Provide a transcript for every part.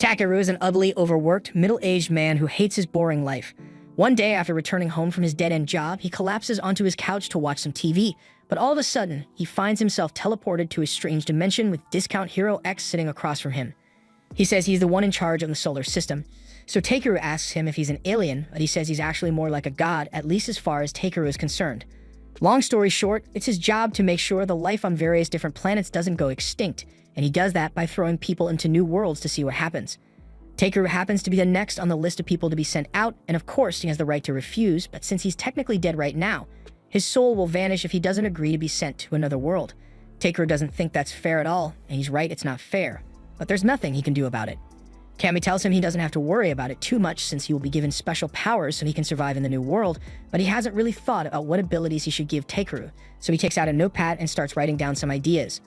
Takeru is an ugly, overworked, middle-aged man who hates his boring life. One day, after returning home from his dead-end job, he collapses onto his couch to watch some TV, but all of a sudden, he finds himself teleported to a strange dimension with Discount Hero X sitting across from him. He says he's the one in charge of the solar system. So Takeru asks him if he's an alien, but he says he's actually more like a god, at least as far as Takeru is concerned. Long story short, it's his job to make sure the life on various different planets doesn't go extinct, and he does that by throwing people into new worlds to see what happens. Takeru happens to be the next on the list of people to be sent out, and of course he has the right to refuse, but since he's technically dead right now, his soul will vanish if he doesn't agree to be sent to another world. Takeru doesn't think that's fair at all, and he's right, it's not fair. But there's nothing he can do about it. Cammy tells him he doesn't have to worry about it too much since he will be given special powers so he can survive in the new world, but he hasn't really thought about what abilities he should give Takeru, so he takes out a notepad and starts writing down some ideas.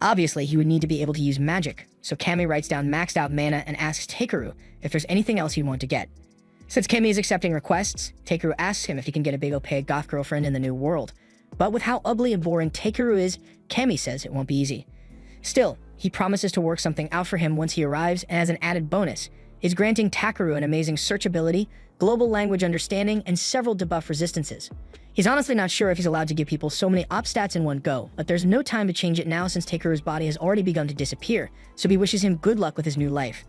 Obviously, he would need to be able to use magic, so Cammy writes down maxed out mana and asks Takeru if there's anything else he'd want to get. Since Cammy is accepting requests, Takeru asks him if he can get a big opaque goth girlfriend in the new world. But with how ugly and boring Takeru is, Cammy says it won't be easy. Still, he promises to work something out for him once he arrives, and as an added bonus, is granting Takeru an amazing search ability, global language understanding, and several debuff resistances. He's honestly not sure if he's allowed to give people so many op stats in one go, but there's no time to change it now since Takeru's body has already begun to disappear, so he wishes him good luck with his new life.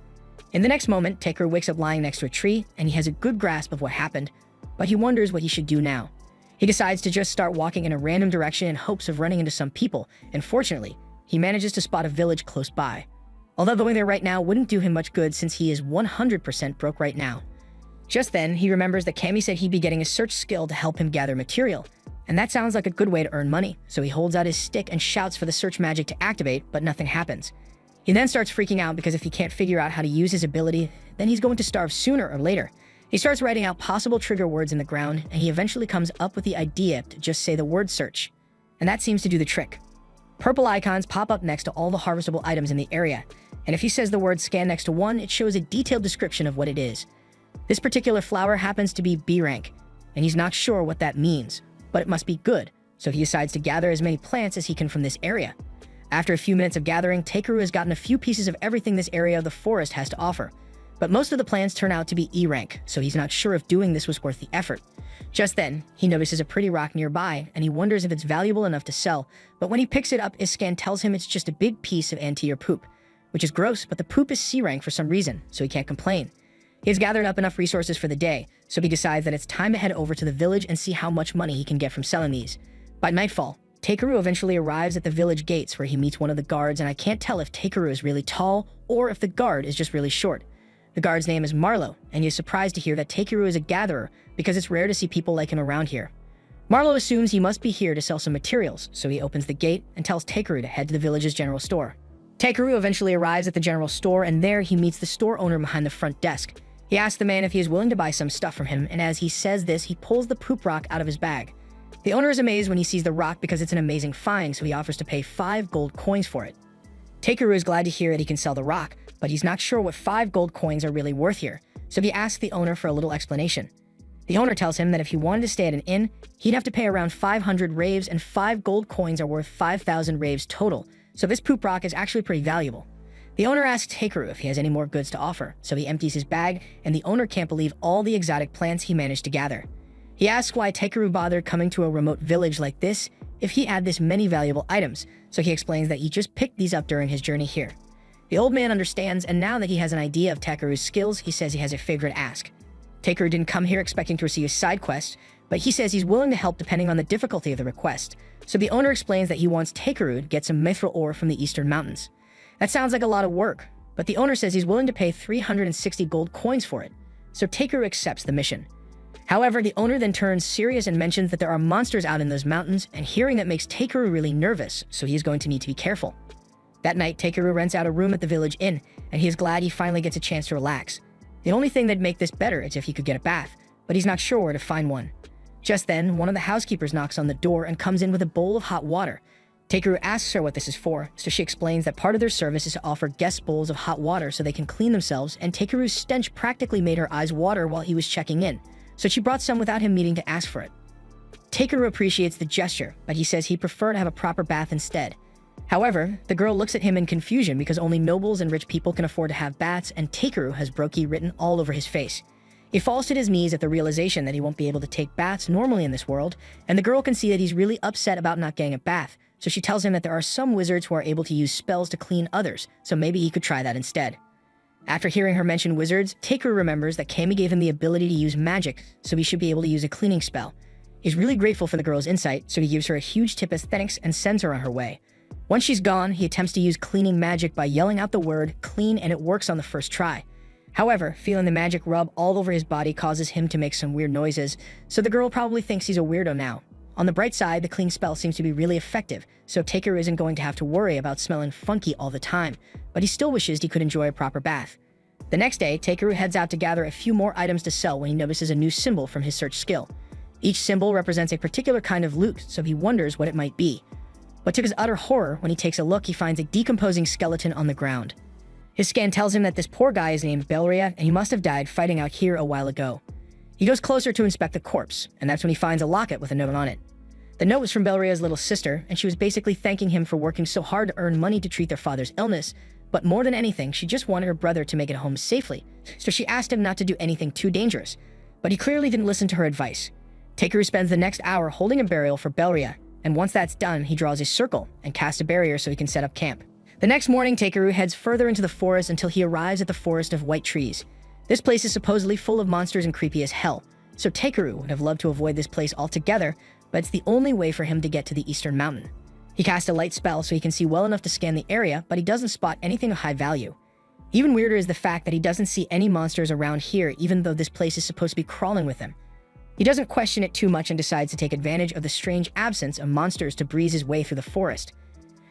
In the next moment, Takeru wakes up lying next to a tree, and he has a good grasp of what happened, but he wonders what he should do now. He decides to just start walking in a random direction in hopes of running into some people, and fortunately, he manages to spot a village close by. Although going there right now wouldn't do him much good since he is 100% broke right now. Just then, he remembers that Cammy said he'd be getting a search skill to help him gather material, and that sounds like a good way to earn money, so he holds out his stick and shouts for the search magic to activate, but nothing happens. He then starts freaking out because if he can't figure out how to use his ability, then he's going to starve sooner or later. He starts writing out possible trigger words in the ground, and he eventually comes up with the idea to just say the word search, and that seems to do the trick. Purple icons pop up next to all the harvestable items in the area, and if he says the word scan next to one, it shows a detailed description of what it is. This particular flower happens to be B rank, and he's not sure what that means, but it must be good, so he decides to gather as many plants as he can from this area. After a few minutes of gathering, Takeru has gotten a few pieces of everything this area of the forest has to offer, but most of the plants turn out to be E rank, so he's not sure if doing this was worth the effort. Just then, he notices a pretty rock nearby, and he wonders if it's valuable enough to sell, but when he picks it up, his scan tells him it's just a big piece of anteater poop, which is gross, but the poop is C rank for some reason, so he can't complain. He has gathered up enough resources for the day, so he decides that it's time to head over to the village and see how much money he can get from selling these. By nightfall, Takeru eventually arrives at the village gates where he meets one of the guards, and I can't tell if Takeru is really tall or if the guard is just really short. The guard's name is Marlowe, and he is surprised to hear that Takeru is a gatherer because it's rare to see people like him around here. Marlowe assumes he must be here to sell some materials, so he opens the gate and tells Takeru to head to the village's general store. Takeru eventually arrives at the general store, and there he meets the store owner behind the front desk. He asks the man if he is willing to buy some stuff from him, and as he says this, he pulls the poop rock out of his bag. The owner is amazed when he sees the rock because it's an amazing find, so he offers to pay 5 gold coins for it. Takeru is glad to hear that he can sell the rock, but he's not sure what 5 gold coins are really worth here, so he asks the owner for a little explanation. The owner tells him that if he wanted to stay at an inn, he'd have to pay around 500 raves, and 5 gold coins are worth 5,000 raves total, so this poop rock is actually pretty valuable. The owner asks Takeru if he has any more goods to offer, so he empties his bag, and the owner can't believe all the exotic plants he managed to gather. He asks why Takeru bothered coming to a remote village like this if he had this many valuable items, so he explains that he just picked these up during his journey here. The old man understands, and now that he has an idea of Takeru's skills, he says he has a favor to ask. Takeru didn't come here expecting to receive a side quest, but he says he's willing to help depending on the difficulty of the request, so the owner explains that he wants Takeru to get some mithril ore from the eastern mountains. That sounds like a lot of work, but the owner says he's willing to pay 360 gold coins for it, so Takeru accepts the mission. However, the owner then turns serious and mentions that there are monsters out in those mountains, and hearing that makes Takeru really nervous, so he is going to need to be careful. That night, Takeru rents out a room at the village inn, and he is glad he finally gets a chance to relax. The only thing that'd make this better is if he could get a bath, but he's not sure where to find one. Just then, one of the housekeepers knocks on the door and comes in with a bowl of hot water. Takeru asks her what this is for, so she explains that part of their service is to offer guests bowls of hot water so they can clean themselves, and Takeru's stench practically made her eyes water while he was checking in, so she brought some without him needing to ask for it. Takeru appreciates the gesture, but he says he'd prefer to have a proper bath instead. However, the girl looks at him in confusion because only nobles and rich people can afford to have baths, and Takeru has Brokey written all over his face. He falls to his knees at the realization that he won't be able to take baths normally in this world, and the girl can see that he's really upset about not getting a bath, so she tells him that there are some wizards who are able to use spells to clean others, so maybe he could try that instead. After hearing her mention wizards, Takeru remembers that Kami gave him the ability to use magic, so he should be able to use a cleaning spell. He's really grateful for the girl's insight, so he gives her a huge tip as thanks and sends her on her way. Once she's gone, he attempts to use cleaning magic by yelling out the word clean, and it works on the first try. However, feeling the magic rub all over his body causes him to make some weird noises, so the girl probably thinks he's a weirdo now. On the bright side, the clean spell seems to be really effective, so Takeru isn't going to have to worry about smelling funky all the time, but he still wishes he could enjoy a proper bath. The next day, Takeru heads out to gather a few more items to sell when he notices a new symbol from his search skill. Each symbol represents a particular kind of loot, so he wonders what it might be. But to his utter horror, when he takes a look, he finds a decomposing skeleton on the ground. His scan tells him that this poor guy is named Belria, and he must have died fighting out here a while ago. He goes closer to inspect the corpse, and that's when he finds a locket with a note on it. The note was from Belria's little sister, and she was basically thanking him for working so hard to earn money to treat their father's illness, but more than anything, she just wanted her brother to make it home safely, so she asked him not to do anything too dangerous. But he clearly didn't listen to her advice. Takeru spends the next hour holding a burial for Belria, and once that's done, he draws a circle and casts a barrier so he can set up camp. The next morning, Takeru heads further into the forest until he arrives at the Forest of White Trees. This place is supposedly full of monsters and creepy as hell, so Takeru would have loved to avoid this place altogether, but it's the only way for him to get to the Eastern Mountain. He casts a light spell so he can see well enough to scan the area, but he doesn't spot anything of high value. Even weirder is the fact that he doesn't see any monsters around here, even though this place is supposed to be crawling with him. He doesn't question it too much and decides to take advantage of the strange absence of monsters to breeze his way through the forest.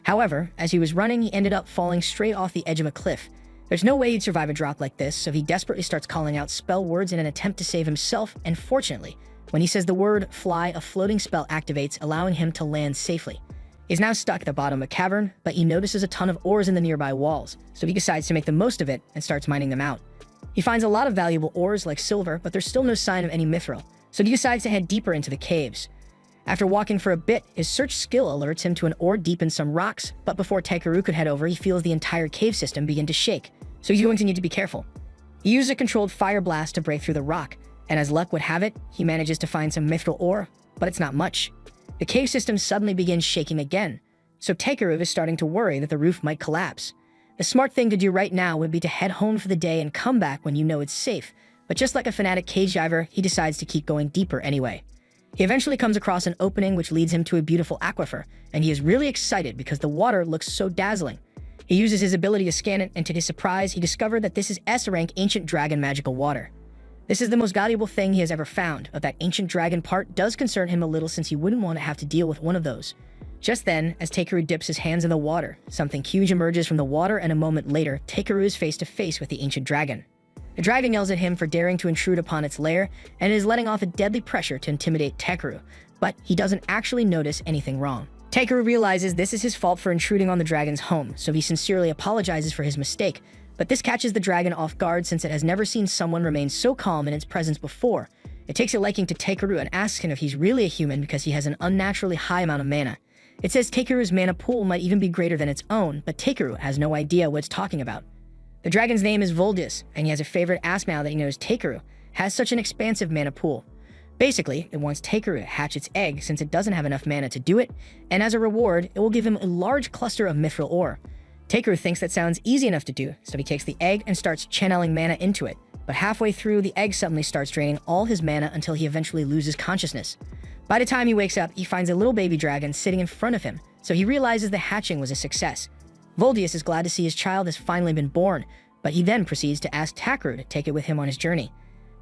However, as he was running, he ended up falling straight off the edge of a cliff. There's no way he'd survive a drop like this, so he desperately starts calling out spell words in an attempt to save himself, and fortunately, when he says the word fly, a floating spell activates, allowing him to land safely. He's now stuck at the bottom of a cavern, but he notices a ton of ores in the nearby walls, so he decides to make the most of it and starts mining them out. He finds a lot of valuable ores like silver, but there's still no sign of any mithril, so he decides to head deeper into the caves. After walking for a bit, his search skill alerts him to an ore deep in some rocks, but before Takeru could head over, he feels the entire cave system begin to shake, so he's going to need to be careful. He uses a controlled fire blast to break through the rock, and as luck would have it, he manages to find some mithril ore, but it's not much. The cave system suddenly begins shaking again, so Takeru is starting to worry that the roof might collapse. The smart thing to do right now would be to head home for the day and come back when you know it's safe, but just like a fanatic cage diver, he decides to keep going deeper anyway. He eventually comes across an opening which leads him to a beautiful aquifer, and he is really excited because the water looks so dazzling. He uses his ability to scan it, and to his surprise, he discovered that this is S-rank ancient dragon magical water. This is the most valuable thing he has ever found, but that ancient dragon part does concern him a little since he wouldn't want to have to deal with one of those. Just then, as Takeru dips his hands in the water, something huge emerges from the water, and a moment later, Takeru is face to face with the ancient dragon. The dragon yells at him for daring to intrude upon its lair, and is letting off a deadly pressure to intimidate Takeru, but he doesn't actually notice anything wrong. Takeru realizes this is his fault for intruding on the dragon's home, so he sincerely apologizes for his mistake, but this catches the dragon off guard since it has never seen someone remain so calm in its presence before. It takes a liking to Takeru and asks him if he's really a human because he has an unnaturally high amount of mana. It says Takeru's mana pool might even be greater than its own, but Takeru has no idea what it's talking about. The dragon's name is Voldius, and he has a favorite ask now that he knows Takeru has such an expansive mana pool. Basically, it wants Takeru to hatch its egg since it doesn't have enough mana to do it, and as a reward, it will give him a large cluster of mithril ore. Takeru thinks that sounds easy enough to do, so he takes the egg and starts channeling mana into it, but halfway through, the egg suddenly starts draining all his mana until he eventually loses consciousness. By the time he wakes up, he finds a little baby dragon sitting in front of him, so he realizes the hatching was a success. Voldius is glad to see his child has finally been born, but he then proceeds to ask Takeru to take it with him on his journey.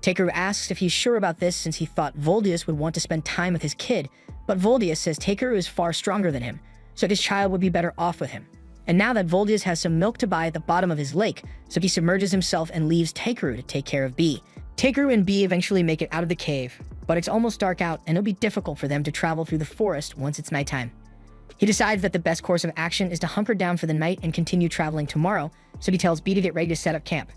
Takeru asks if he's sure about this since he thought Voldius would want to spend time with his kid, but Voldius says Takeru is far stronger than him, so his child would be better off with him. And now that Voldius has some milk to buy at the bottom of his lake, so he submerges himself and leaves Takeru to take care of Bee. Takeru and Bee eventually make it out of the cave, but it's almost dark out and it'll be difficult for them to travel through the forest once it's nighttime. He decides that the best course of action is to hunker down for the night and continue traveling tomorrow, so he tells Bee to get ready to set up camp.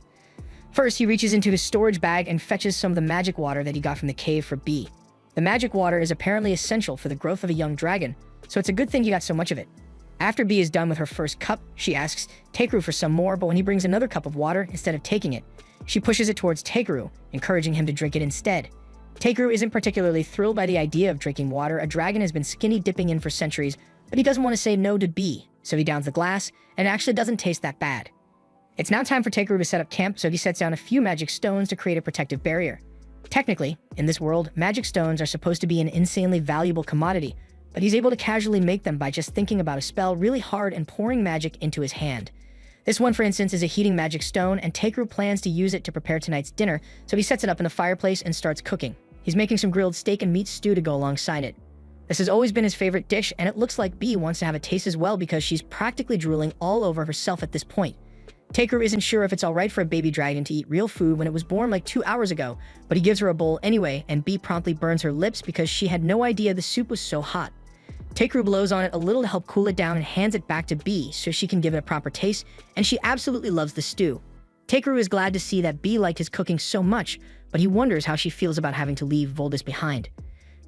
First, he reaches into his storage bag and fetches some of the magic water that he got from the cave for Bee. The magic water is apparently essential for the growth of a young dragon, so it's a good thing he got so much of it. After B is done with her first cup, she asks Takeru for some more, but when he brings another cup of water, instead of taking it, she pushes it towards Takeru, encouraging him to drink it instead. Takeru isn't particularly thrilled by the idea of drinking water a dragon has been skinny dipping in for centuries, but he doesn't want to say no to B, so he downs the glass, and it actually doesn't taste that bad. It's now time for Takeru to set up camp, so he sets down a few magic stones to create a protective barrier. Technically, in this world, magic stones are supposed to be an insanely valuable commodity, but he's able to casually make them by just thinking about a spell really hard and pouring magic into his hand. This one, for instance, is a heating magic stone, and Takeru plans to use it to prepare tonight's dinner, so he sets it up in the fireplace and starts cooking. He's making some grilled steak and meat stew to go alongside it. This has always been his favorite dish, and it looks like B wants to have a taste as well because she's practically drooling all over herself at this point. Takeru isn't sure if it's alright for a baby dragon to eat real food when it was born like 2 hours ago, but he gives her a bowl anyway, and B promptly burns her lips because she had no idea the soup was so hot. Takeru blows on it a little to help cool it down and hands it back to B so she can give it a proper taste, and she absolutely loves the stew. Takeru is glad to see that B liked his cooking so much, but he wonders how she feels about having to leave Voldis behind.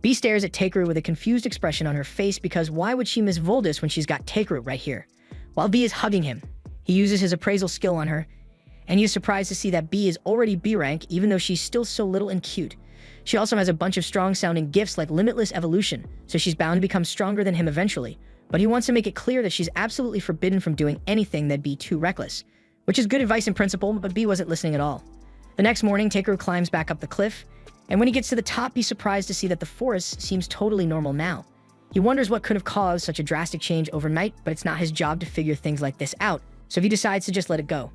B stares at Takeru with a confused expression on her face because why would she miss Voldis when she's got Takeru right here? While B is hugging him, he uses his appraisal skill on her, and he is surprised to see that B is already B rank even though she's still so little and cute. She also has a bunch of strong-sounding gifts like limitless evolution, so she's bound to become stronger than him eventually, but he wants to make it clear that she's absolutely forbidden from doing anything that'd be too reckless, which is good advice in principle, but B wasn't listening at all. The next morning, Takeru climbs back up the cliff, and when he gets to the top, he's surprised to see that the forest seems totally normal now. He wonders what could have caused such a drastic change overnight, but it's not his job to figure things like this out, so he decides to just let it go.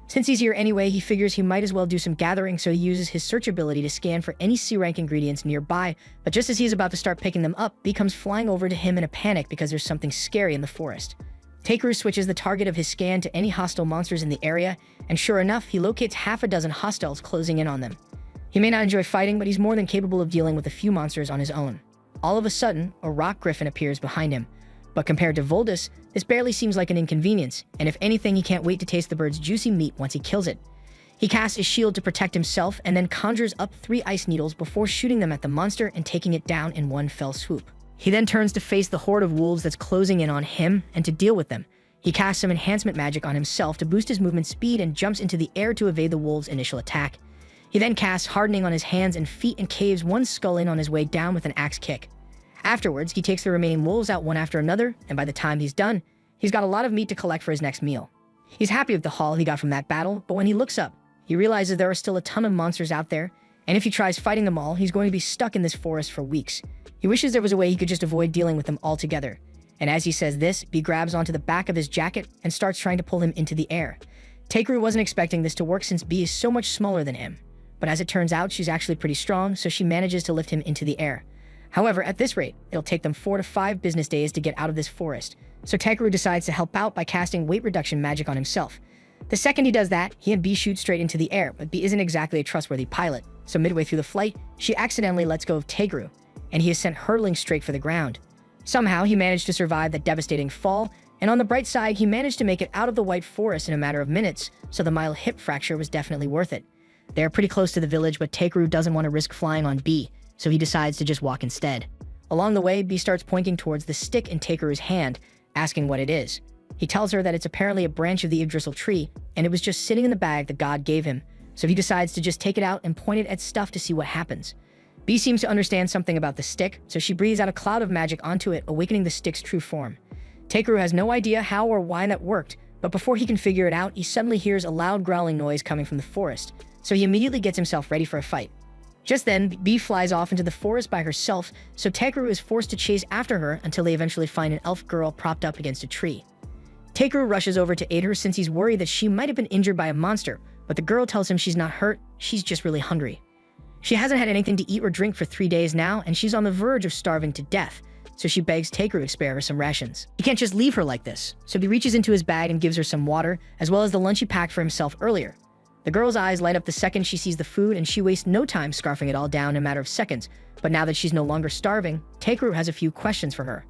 Since he's here anyway, he figures he might as well do some gathering, so he uses his search ability to scan for any C-rank ingredients nearby, but just as he's about to start picking them up, B comes flying over to him in a panic because there's something scary in the forest. Takeru switches the target of his scan to any hostile monsters in the area, and sure enough, he locates half a dozen hostiles closing in on them. He may not enjoy fighting, but he's more than capable of dealing with a few monsters on his own. All of a sudden, a rock griffin appears behind him, but compared to Voldis, this barely seems like an inconvenience, and if anything, he can't wait to taste the bird's juicy meat once he kills it. He casts his shield to protect himself and then conjures up 3 ice needles before shooting them at the monster and taking it down in one fell swoop. He then turns to face the horde of wolves that's closing in on him and to deal with them. He casts some enhancement magic on himself to boost his movement speed and jumps into the air to evade the wolves' initial attack. He then casts hardening on his hands and feet and caves one skull in on his way down with an axe kick. Afterwards, he takes the remaining wolves out one after another, and by the time he's done, he's got a lot of meat to collect for his next meal. He's happy with the haul he got from that battle, but when he looks up, he realizes there are still a ton of monsters out there, and if he tries fighting them all, he's going to be stuck in this forest for weeks. He wishes there was a way he could just avoid dealing with them altogether. And as he says this, B grabs onto the back of his jacket and starts trying to pull him into the air. Takeru wasn't expecting this to work since B is so much smaller than him, but as it turns out, she's actually pretty strong, so she manages to lift him into the air. However, at this rate, it'll take them 4 to 5 business days to get out of this forest, so Takeru decides to help out by casting weight reduction magic on himself. The second he does that, he and B shoot straight into the air, but B isn't exactly a trustworthy pilot, so midway through the flight, she accidentally lets go of Takeru, and he is sent hurtling straight for the ground. Somehow, he managed to survive that devastating fall, and on the bright side, he managed to make it out of the white forest in a matter of minutes, so the mild hip fracture was definitely worth it. They are pretty close to the village, but Takeru doesn't want to risk flying on B, so he decides to just walk instead. Along the way, B starts pointing towards the stick in Takeru's hand, asking what it is. He tells her that it's apparently a branch of the Yggdrasil tree, and it was just sitting in the bag that God gave him, so he decides to just take it out and point it at stuff to see what happens. B seems to understand something about the stick, so she breathes out a cloud of magic onto it, awakening the stick's true form. Takeru has no idea how or why that worked, but before he can figure it out, he suddenly hears a loud growling noise coming from the forest, so he immediately gets himself ready for a fight. Just then, B flies off into the forest by herself, so Takeru is forced to chase after her until they eventually find an elf girl propped up against a tree. Takeru rushes over to aid her since he's worried that she might have been injured by a monster, but the girl tells him she's not hurt, she's just really hungry. She hasn't had anything to eat or drink for 3 days now, and she's on the verge of starving to death, so she begs Takeru to spare her some rations. He can't just leave her like this, so he reaches into his bag and gives her some water, as well as the lunch he packed for himself earlier. The girl's eyes light up the second she sees the food, and she wastes no time scarfing it all down in a matter of seconds. But now that she's no longer starving, Takeru has a few questions for her.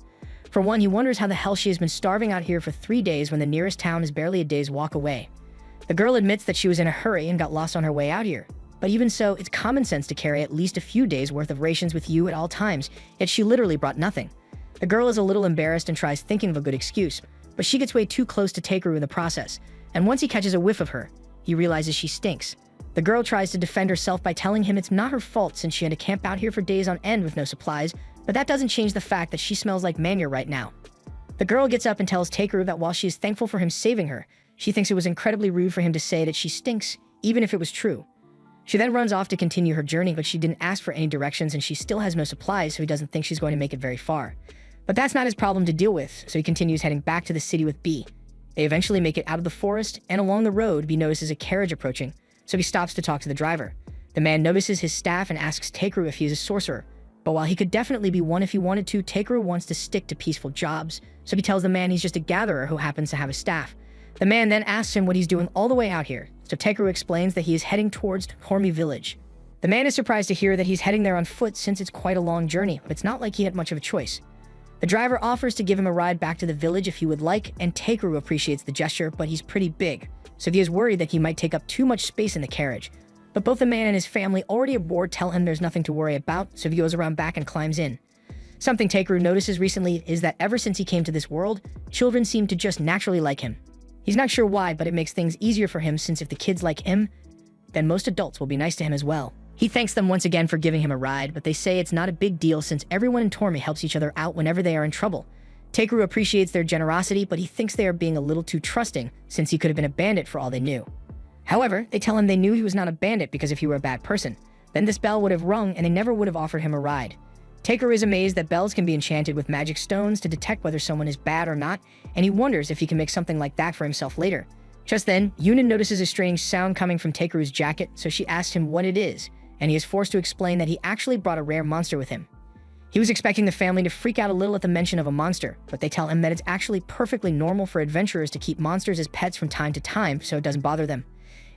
For one, he wonders how the hell she has been starving out here for 3 days when the nearest town is barely a day's walk away. The girl admits that she was in a hurry and got lost on her way out here. But even so, it's common sense to carry at least a few days worth of rations with you at all times, yet she literally brought nothing. The girl is a little embarrassed and tries thinking of a good excuse, but she gets way too close to Takeru in the process, and once he catches a whiff of her, he realizes she stinks. The girl tries to defend herself by telling him it's not her fault since she had to camp out here for days on end with no supplies, but that doesn't change the fact that she smells like manure right now. The girl gets up and tells Takeru that while she is thankful for him saving her, she thinks it was incredibly rude for him to say that she stinks, even if it was true. She then runs off to continue her journey, but she didn't ask for any directions and she still has no supplies, so he doesn't think she's going to make it very far. But that's not his problem to deal with, so he continues heading back to the city with B. They eventually make it out of the forest, and along the road, B notices a carriage approaching, so he stops to talk to the driver. The man notices his staff and asks Takeru if he is a sorcerer, but while he could definitely be one if he wanted to, Takeru wants to stick to peaceful jobs, so he tells the man he's just a gatherer who happens to have a staff. The man then asks him what he's doing all the way out here, so Takeru explains that he is heading towards Hormi village. The man is surprised to hear that he's heading there on foot since it's quite a long journey, but it's not like he had much of a choice. The driver offers to give him a ride back to the village if he would like, and Takeru appreciates the gesture, but he's pretty big, so he is worried that he might take up too much space in the carriage. But both the man and his family, already aboard, tell him there's nothing to worry about, so he goes around back and climbs in. Something Takeru notices recently is that ever since he came to this world, children seem to just naturally like him. He's not sure why, but it makes things easier for him since if the kids like him, then most adults will be nice to him as well. He thanks them once again for giving him a ride, but they say it's not a big deal since everyone in Tormi helps each other out whenever they are in trouble. Takeru appreciates their generosity, but he thinks they are being a little too trusting since he could have been a bandit for all they knew. However, they tell him they knew he was not a bandit because if he were a bad person, then this bell would have rung and they never would have offered him a ride. Takeru is amazed that bells can be enchanted with magic stones to detect whether someone is bad or not, and he wonders if he can make something like that for himself later. Just then, Yunin notices a strange sound coming from Takeru's jacket, so she asks him what it is, and he is forced to explain that he actually brought a rare monster with him. He was expecting the family to freak out a little at the mention of a monster, but they tell him that it's actually perfectly normal for adventurers to keep monsters as pets from time to time, so it doesn't bother them.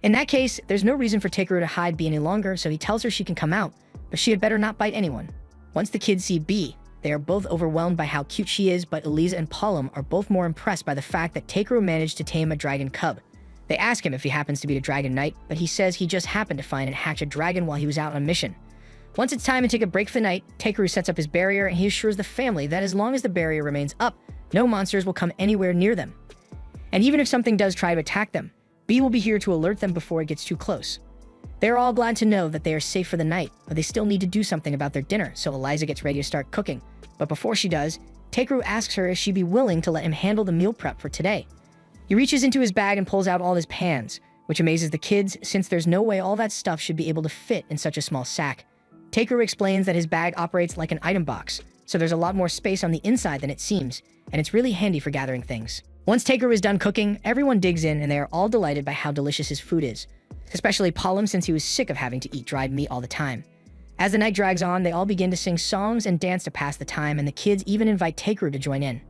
In that case, there's no reason for Takeru to hide B any longer, so he tells her she can come out, but she had better not bite anyone. Once the kids see B, they are both overwhelmed by how cute she is, but Eliza and Palom are both more impressed by the fact that Takeru managed to tame a dragon cub. They ask him if he happens to be a dragon knight, but he says he just happened to find and hatch a dragon while he was out on a mission. Once it's time to take a break for the night, Takeru sets up his barrier and he assures the family that as long as the barrier remains up, no monsters will come anywhere near them. And even if something does try to attack them, B will be here to alert them before it gets too close. They are all glad to know that they are safe for the night, but they still need to do something about their dinner, so Eliza gets ready to start cooking. But before she does, Takeru asks her if she'd be willing to let him handle the meal prep for today. He reaches into his bag and pulls out all his pans, which amazes the kids since there's no way all that stuff should be able to fit in such a small sack. Takeru explains that his bag operates like an item box, so there's a lot more space on the inside than it seems, and it's really handy for gathering things. Once Takeru is done cooking, everyone digs in and they are all delighted by how delicious his food is, especially Palom since he was sick of having to eat dried meat all the time. As the night drags on, they all begin to sing songs and dance to pass the time, and the kids even invite Takeru to join in.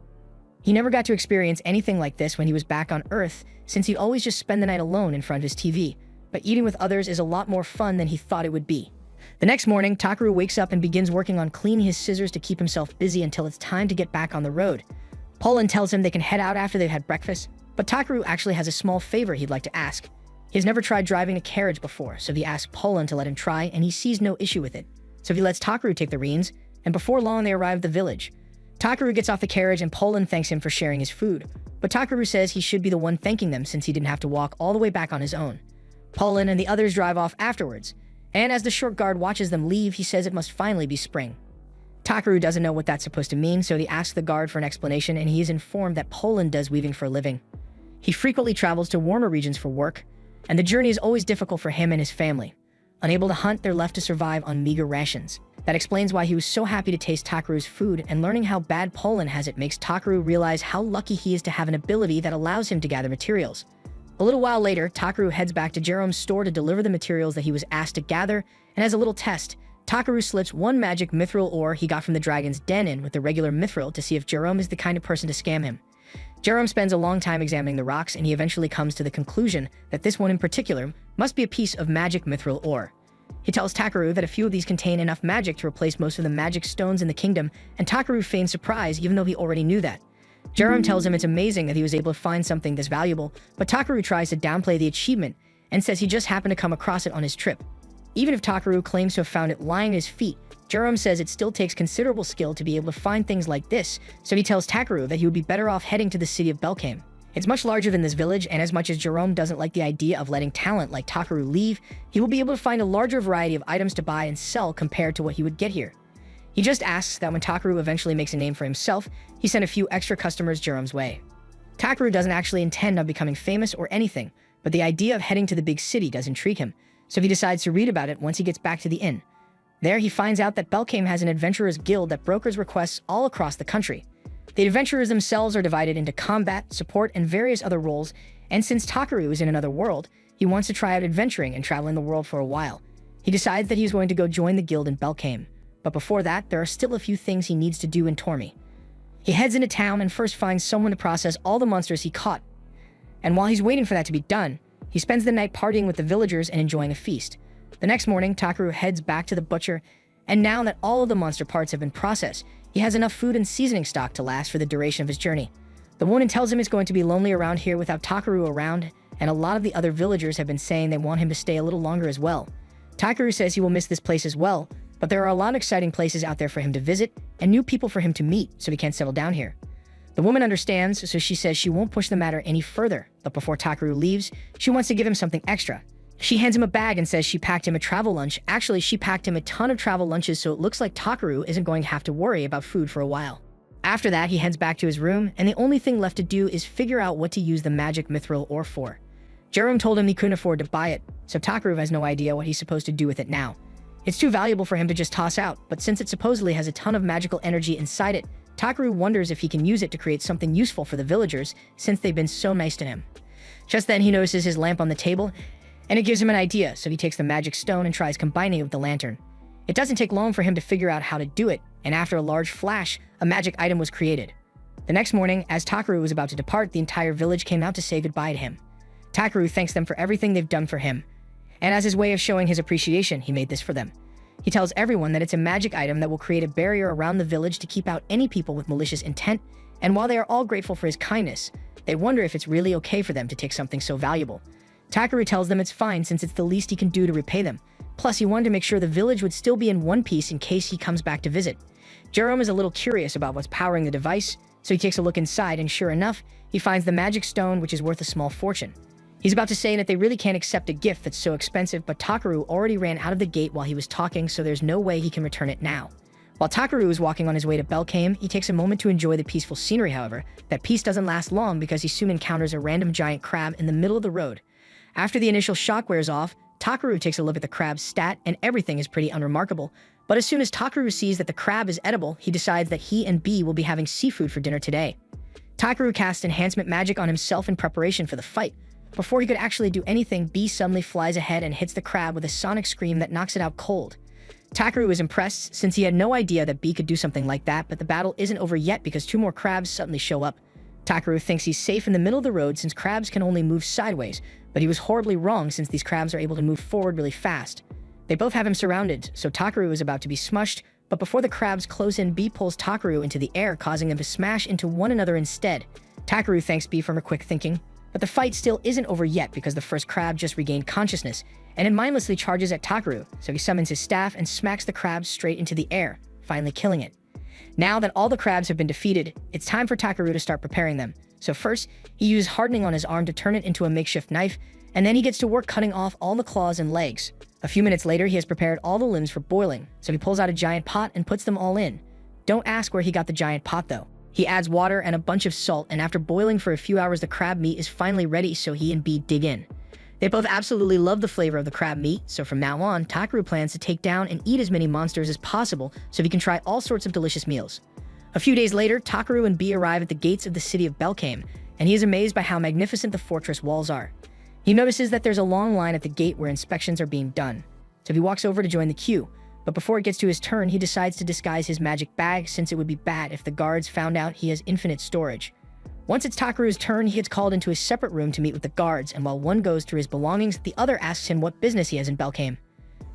He never got to experience anything like this when he was back on Earth, since he'd always just spend the night alone in front of his TV, but eating with others is a lot more fun than he thought it would be. The next morning, Takeru wakes up and begins working on cleaning his scissors to keep himself busy until it's time to get back on the road. Poland tells him they can head out after they've had breakfast, but Takeru actually has a small favor he'd like to ask. He has never tried driving a carriage before, so he asks Poland to let him try, and he sees no issue with it. So he lets Takeru take the reins, and before long they arrive at the village. Takeru gets off the carriage and Poland thanks him for sharing his food, but Takeru says he should be the one thanking them since he didn't have to walk all the way back on his own. Poland and the others drive off afterwards, and as the short guard watches them leave, he says it must finally be spring. Takeru doesn't know what that's supposed to mean, so he asks the guard for an explanation, and he is informed that Poland does weaving for a living. He frequently travels to warmer regions for work, and the journey is always difficult for him and his family. Unable to hunt, they're left to survive on meager rations. That explains why he was so happy to taste Takeru's food, and learning how bad Poland has it makes Takeru realize how lucky he is to have an ability that allows him to gather materials. A little while later, Takeru heads back to Jerome's store to deliver the materials that he was asked to gather, and as a little test, Takeru slips one magic mithril ore he got from the dragon's den in with the regular mithril to see if Jerome is the kind of person to scam him. Jerome spends a long time examining the rocks, and he eventually comes to the conclusion that this one in particular must be a piece of magic mithril ore. He tells Takeru that a few of these contain enough magic to replace most of the magic stones in the kingdom, and Takeru feigns surprise even though he already knew that. Jerome tells him it's amazing that he was able to find something this valuable, but Takeru tries to downplay the achievement and says he just happened to come across it on his trip. Even if Takaru claims to have found it lying at his feet, Jerome says it still takes considerable skill to be able to find things like this, so he tells Takaru that he would be better off heading to the city of Belkame. It's much larger than this village, and as much as Jerome doesn't like the idea of letting talent like Takaru leave, he will be able to find a larger variety of items to buy and sell compared to what he would get here. He just asks that when Takaru eventually makes a name for himself, he send a few extra customers Jerome's way. Takaru doesn't actually intend on becoming famous or anything, but the idea of heading to the big city does intrigue him, so he decides to read about it once he gets back to the inn. There, he finds out that Belkame has an adventurers guild that brokers requests all across the country. The adventurers themselves are divided into combat, support, and various other roles, and since Takaru is in another world, he wants to try out adventuring and traveling the world for a while. He decides that he's going to go join the guild in Belkame, but before that, there are still a few things he needs to do in Tormy. He heads into town and first finds someone to process all the monsters he caught. And while he's waiting for that to be done, he spends the night partying with the villagers and enjoying a feast. The next morning, Takaru heads back to the butcher, and now that all of the monster parts have been processed, he has enough food and seasoning stock to last for the duration of his journey. The woman tells him it's going to be lonely around here without Takaru around, and a lot of the other villagers have been saying they want him to stay a little longer as well. Takaru says he will miss this place as well, but there are a lot of exciting places out there for him to visit and new people for him to meet, so he can't settle down here. The woman understands, so she says she won't push the matter any further, but before Takaru leaves, she wants to give him something extra. She hands him a bag and says she packed him a travel lunch. Actually, she packed him a ton of travel lunches, so it looks like Takaru isn't going to have to worry about food for a while. After that, he heads back to his room, and the only thing left to do is figure out what to use the magic mithril ore for. Jerome told him he couldn't afford to buy it, so Takaru has no idea what he's supposed to do with it now. It's too valuable for him to just toss out, but since it supposedly has a ton of magical energy inside it, Takaru wonders if he can use it to create something useful for the villagers, since they've been so nice to him. Just then, he notices his lamp on the table, and it gives him an idea, so he takes the magic stone and tries combining it with the lantern. It doesn't take long for him to figure out how to do it, and after a large flash, a magic item was created. The next morning, as Takaru was about to depart, the entire village came out to say goodbye to him. Takaru thanks them for everything they've done for him, and as his way of showing his appreciation, he made this for them. He tells everyone that it's a magic item that will create a barrier around the village to keep out any people with malicious intent, and while they are all grateful for his kindness, they wonder if it's really okay for them to take something so valuable. Takaru tells them it's fine since it's the least he can do to repay them. Plus, he wanted to make sure the village would still be in one piece in case he comes back to visit. Jerome is a little curious about what's powering the device, so he takes a look inside, and sure enough, he finds the magic stone, which is worth a small fortune. He's about to say that they really can't accept a gift that's so expensive, but Takaru already ran out of the gate while he was talking, so there's no way he can return it now. While Takaru is walking on his way to Belkame, he takes a moment to enjoy the peaceful scenery. However, that peace doesn't last long because he soon encounters a random giant crab in the middle of the road. After the initial shock wears off, Takaru takes a look at the crab's stat, and everything is pretty unremarkable. But as soon as Takaru sees that the crab is edible, he decides that he and B will be having seafood for dinner today. Takaru casts enhancement magic on himself in preparation for the fight. Before he could actually do anything, B suddenly flies ahead and hits the crab with a sonic scream that knocks it out cold. Takaru is impressed since he had no idea that B could do something like that, but the battle isn't over yet because two more crabs suddenly show up. Takaru thinks he's safe in the middle of the road since crabs can only move sideways, but he was horribly wrong since these crabs are able to move forward really fast. They both have him surrounded, so Takaru is about to be smushed, but before the crabs close in, B pulls Takaru into the air, causing them to smash into one another instead. Takaru thanks B for her quick thinking, but the fight still isn't over yet because the first crab just regained consciousness, and it mindlessly charges at Takaru, so he summons his staff and smacks the crab straight into the air, finally killing it. Now that all the crabs have been defeated, it's time for Takaru to start preparing them. So first, he uses hardening on his arm to turn it into a makeshift knife, and then he gets to work cutting off all the claws and legs. A few minutes later, he has prepared all the limbs for boiling, so he pulls out a giant pot and puts them all in. Don't ask where he got the giant pot though. He adds water and a bunch of salt, and after boiling for a few hours, the crab meat is finally ready, so he and B dig in. They both absolutely love the flavor of the crab meat, so from now on, Takaru plans to take down and eat as many monsters as possible so he can try all sorts of delicious meals. A few days later, Takaru and B arrive at the gates of the city of Belkame, and he is amazed by how magnificent the fortress walls are. He notices that there's a long line at the gate where inspections are being done, so he walks over to join the queue. But before it gets to his turn, he decides to disguise his magic bag since it would be bad if the guards found out he has infinite storage. Once it's Takaru's turn, he gets called into a separate room to meet with the guards, and while one goes through his belongings, the other asks him what business he has in Belkame.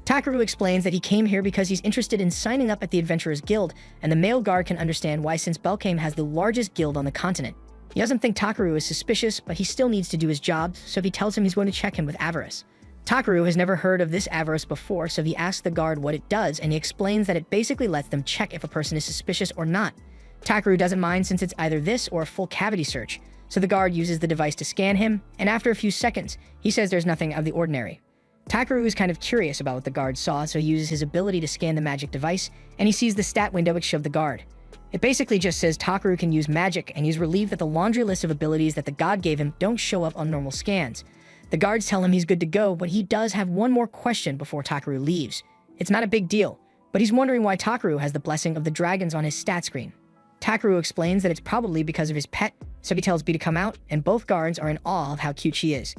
Takaru explains that he came here because he's interested in signing up at the Adventurers Guild, and the male guard can understand why since Belkame has the largest guild on the continent. He doesn't think Takaru is suspicious, but he still needs to do his job, so he tells him he's going to check him with avarice. Takaru has never heard of this avarice before, so he asks the guard what it does, and he explains that it basically lets them check if a person is suspicious or not. Takaru doesn't mind since it's either this or a full cavity search, so the guard uses the device to scan him, and after a few seconds, he says there's nothing out of the ordinary. Takaru is kind of curious about what the guard saw, so he uses his ability to scan the magic device, and he sees the stat window which showed the guard. It basically just says Takaru can use magic, and he's relieved that the laundry list of abilities that the god gave him don't show up on normal scans. The guards tell him he's good to go, but he does have one more question before Takaru leaves. It's not a big deal, but he's wondering why Takaru has the blessing of the dragons on his stat screen. Takaru explains that it's probably because of his pet, so he tells B to come out, and both guards are in awe of how cute she is.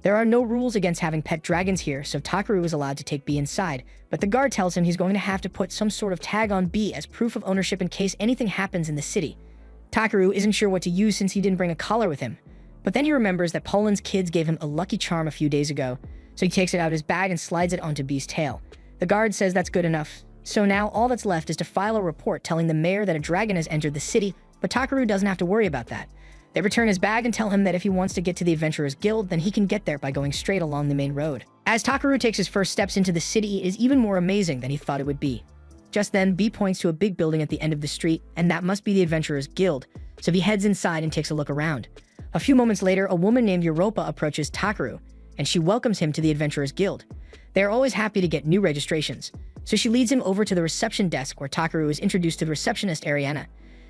There are no rules against having pet dragons here, so Takaru is allowed to take B inside, but the guard tells him he's going to have to put some sort of tag on B as proof of ownership in case anything happens in the city. Takaru isn't sure what to use since he didn't bring a collar with him, but then he remembers that Poland's kids gave him a lucky charm a few days ago, so he takes it out of his bag and slides it onto B's tail. The guard says that's good enough, so now all that's left is to file a report telling the mayor that a dragon has entered the city, but Takaru doesn't have to worry about that. They return his bag and tell him that if he wants to get to the Adventurers Guild, then he can get there by going straight along the main road. As Takaru takes his first steps into the city, it is even more amazing than he thought it would be. Just then, B points to a big building at the end of the street, and that must be the Adventurers Guild, so he heads inside and takes a look around. A few moments later, a woman named Europa approaches Takaru, and she welcomes him to the Adventurers Guild. They are always happy to get new registrations, so she leads him over to the reception desk where Takaru is introduced to the receptionist Ariana.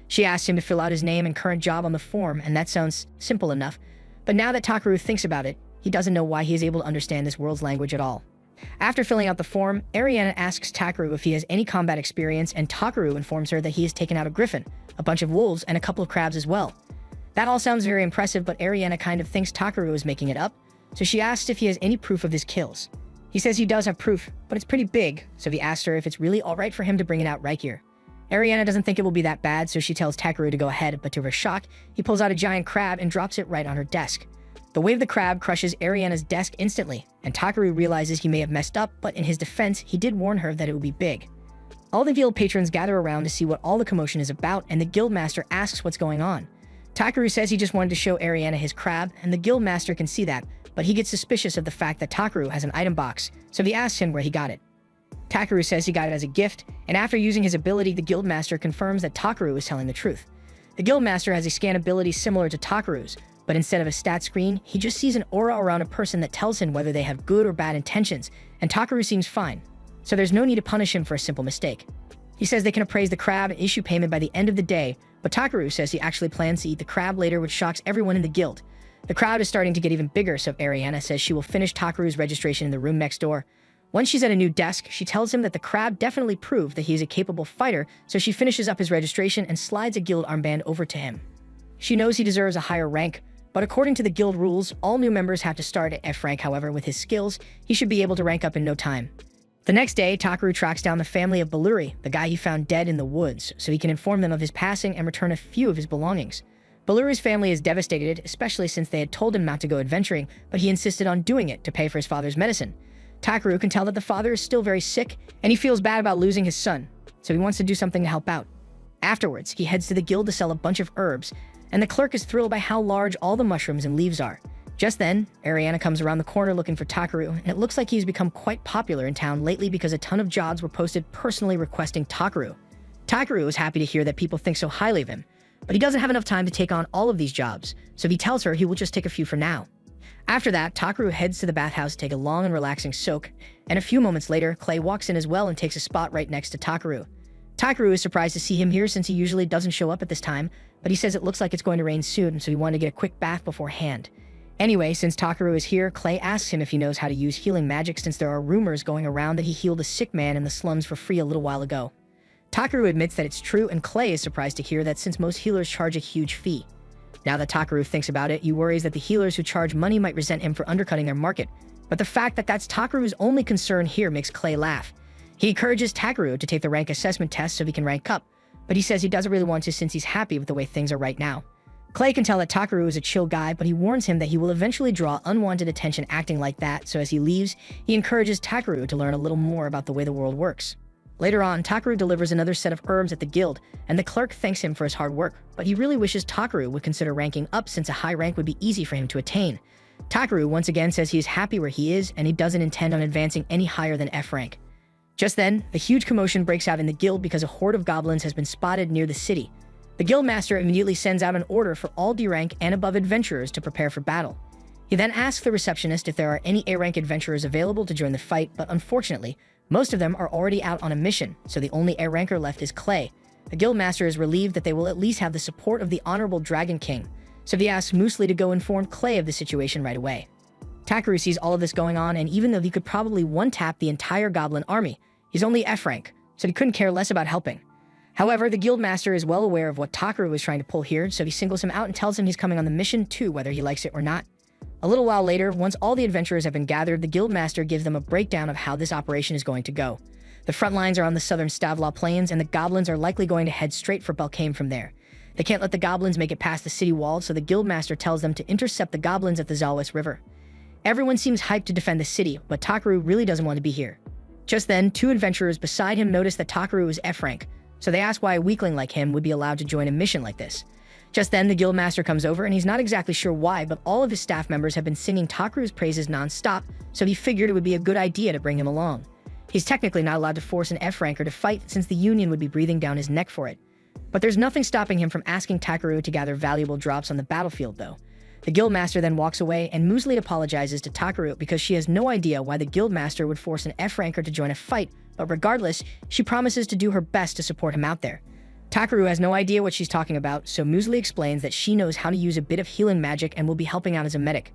She asks him to fill out his name and current job on the form, and that sounds simple enough. But now that Takaru thinks about it, he doesn't know why he is able to understand this world's language at all. After filling out the form, Ariana asks Takaru if he has any combat experience, and Takaru informs her that he has taken out a griffin, a bunch of wolves, and a couple of crabs as well. That all sounds very impressive, but Ariana kind of thinks Takaru is making it up, so she asks if he has any proof of his kills. He says he does have proof, but it's pretty big, so he asks her if it's really alright for him to bring it out right here. Ariana doesn't think it will be that bad, so she tells Takaru to go ahead, but to her shock, he pulls out a giant crab and drops it right on her desk. The weight of the crab crushes Ariana's desk instantly, and Takaru realizes he may have messed up, but in his defense, he did warn her that it would be big. All the guild patrons gather around to see what all the commotion is about, and the guildmaster asks what's going on. Takaru says he just wanted to show Ariana his crab, and the guildmaster can see that, but he gets suspicious of the fact that Takaru has an item box, so he asks him where he got it. Takaru says he got it as a gift, and after using his ability, the guildmaster confirms that Takaru is telling the truth. The guildmaster has a scan ability similar to Takaru's, but instead of a stat screen, he just sees an aura around a person that tells him whether they have good or bad intentions, and Takaru seems fine, so there's no need to punish him for a simple mistake. He says they can appraise the crab and issue payment by the end of the day, but Takaru says he actually plans to eat the crab later, which shocks everyone in the guild. The crowd is starting to get even bigger, so Ariana says she will finish Takaru's registration in the room next door. Once she's at a new desk, she tells him that the crab definitely proved that he is a capable fighter, so she finishes up his registration and slides a guild armband over to him. She knows he deserves a higher rank, but according to the guild rules, all new members have to start at F rank. However, with his skills, he should be able to rank up in no time. The next day, Takaru tracks down the family of Balluri, the guy he found dead in the woods, so he can inform them of his passing and return a few of his belongings. Balluri's family is devastated, especially since they had told him not to go adventuring, but he insisted on doing it to pay for his father's medicine. Takaru can tell that the father is still very sick, and he feels bad about losing his son, so he wants to do something to help out. Afterwards, he heads to the guild to sell a bunch of herbs, and the clerk is thrilled by how large all the mushrooms and leaves are. Just then, Ariana comes around the corner looking for Takaru, and it looks like he's become quite popular in town lately because a ton of jobs were posted personally requesting Takaru. Takaru is happy to hear that people think so highly of him, but he doesn't have enough time to take on all of these jobs, so he tells her he will just take a few for now. After that, Takaru heads to the bathhouse to take a long and relaxing soak, and a few moments later, Clay walks in as well and takes a spot right next to Takaru. Takaru is surprised to see him here since he usually doesn't show up at this time, but he says it looks like it's going to rain soon, so he wanted to get a quick bath beforehand. Anyway, since Takaru is here, Clay asks him if he knows how to use healing magic since there are rumors going around that he healed a sick man in the slums for free a little while ago. Takaru admits that it's true, and Clay is surprised to hear that since most healers charge a huge fee. Now that Takaru thinks about it, he worries that the healers who charge money might resent him for undercutting their market, but the fact that that's Takaru's only concern here makes Clay laugh. He encourages Takaru to take the rank assessment test so he can rank up, but he says he doesn't really want to since he's happy with the way things are right now. Clay can tell that Takaru is a chill guy, but he warns him that he will eventually draw unwanted attention acting like that, so as he leaves, he encourages Takaru to learn a little more about the way the world works. Later on, Takaru delivers another set of herbs at the guild, and the clerk thanks him for his hard work, but he really wishes Takaru would consider ranking up since a high rank would be easy for him to attain. Takaru once again says he is happy where he is and he doesn't intend on advancing any higher than F rank. Just then, a huge commotion breaks out in the guild because a horde of goblins has been spotted near the city. The guildmaster immediately sends out an order for all D rank and above adventurers to prepare for battle. He then asks the receptionist if there are any A rank adventurers available to join the fight, but unfortunately, most of them are already out on a mission, so the only A ranker left is Clay. The guildmaster is relieved that they will at least have the support of the Honorable Dragon King, so he asks Muesli to go inform Clay of the situation right away. Takaru sees all of this going on, and even though he could probably one-tap the entire goblin army, he's only F rank, so he couldn't care less about helping. However, the guildmaster is well aware of what Takaru is trying to pull here, so he singles him out and tells him he's coming on the mission too, whether he likes it or not. A little while later, once all the adventurers have been gathered, the guildmaster gives them a breakdown of how this operation is going to go. The front lines are on the southern Stavlaw Plains, and the goblins are likely going to head straight for Belkane from there. They can't let the goblins make it past the city wall, so the guildmaster tells them to intercept the goblins at the Zalwis River. Everyone seems hyped to defend the city, but Takaru really doesn't want to be here. Just then, two adventurers beside him notice that Takaru is F rank, so they ask why a weakling like him would be allowed to join a mission like this. Just then, the guildmaster comes over, and he's not exactly sure why, but all of his staff members have been singing Takaru's praises non-stop, so he figured it would be a good idea to bring him along. He's technically not allowed to force an F ranker to fight, since the Union would be breathing down his neck for it. But there's nothing stopping him from asking Takaru to gather valuable drops on the battlefield, though. The guildmaster then walks away, and Muesli apologizes to Takaru because she has no idea why the guildmaster would force an F ranker to join a fight, but regardless, she promises to do her best to support him out there. Takaru has no idea what she's talking about, so Muesli explains that she knows how to use a bit of healing magic and will be helping out as a medic.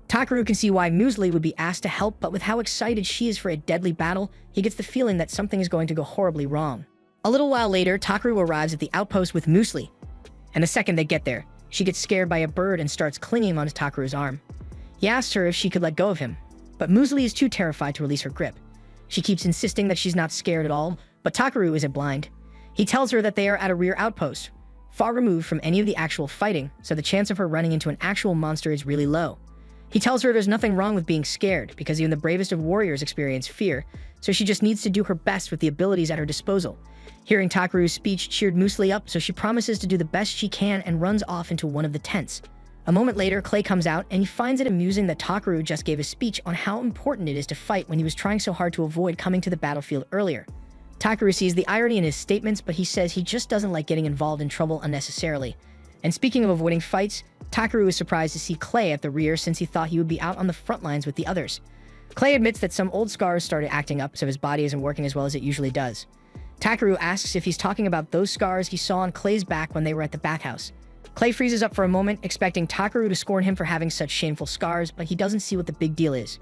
Takaru can see why Muesli would be asked to help, but with how excited she is for a deadly battle, he gets the feeling that something is going to go horribly wrong. A little while later, Takaru arrives at the outpost with Muesli, and the second they get there, she gets scared by a bird and starts clinging onto Takaru's arm. He asks her if she could let go of him, but Muesli is too terrified to release her grip. She keeps insisting that she's not scared at all, but Takaru isn't blind. He tells her that they are at a rear outpost, far removed from any of the actual fighting, so the chance of her running into an actual monster is really low. He tells her there's nothing wrong with being scared, because even the bravest of warriors experience fear, so she just needs to do her best with the abilities at her disposal. Hearing Takaru's speech cheered Muesli up, so she promises to do the best she can and runs off into one of the tents. A moment later, Clay comes out, and he finds it amusing that Takaru just gave a speech on how important it is to fight when he was trying so hard to avoid coming to the battlefield earlier. Takaru sees the irony in his statements, but he says he just doesn't like getting involved in trouble unnecessarily. And speaking of avoiding fights, Takaru is surprised to see Clay at the rear since he thought he would be out on the front lines with the others. Clay admits that some old scars started acting up, so his body isn't working as well as it usually does. Takaru asks if he's talking about those scars he saw on Clay's back when they were at the bathhouse. Clay freezes up for a moment, expecting Takaru to scorn him for having such shameful scars, but he doesn't see what the big deal is.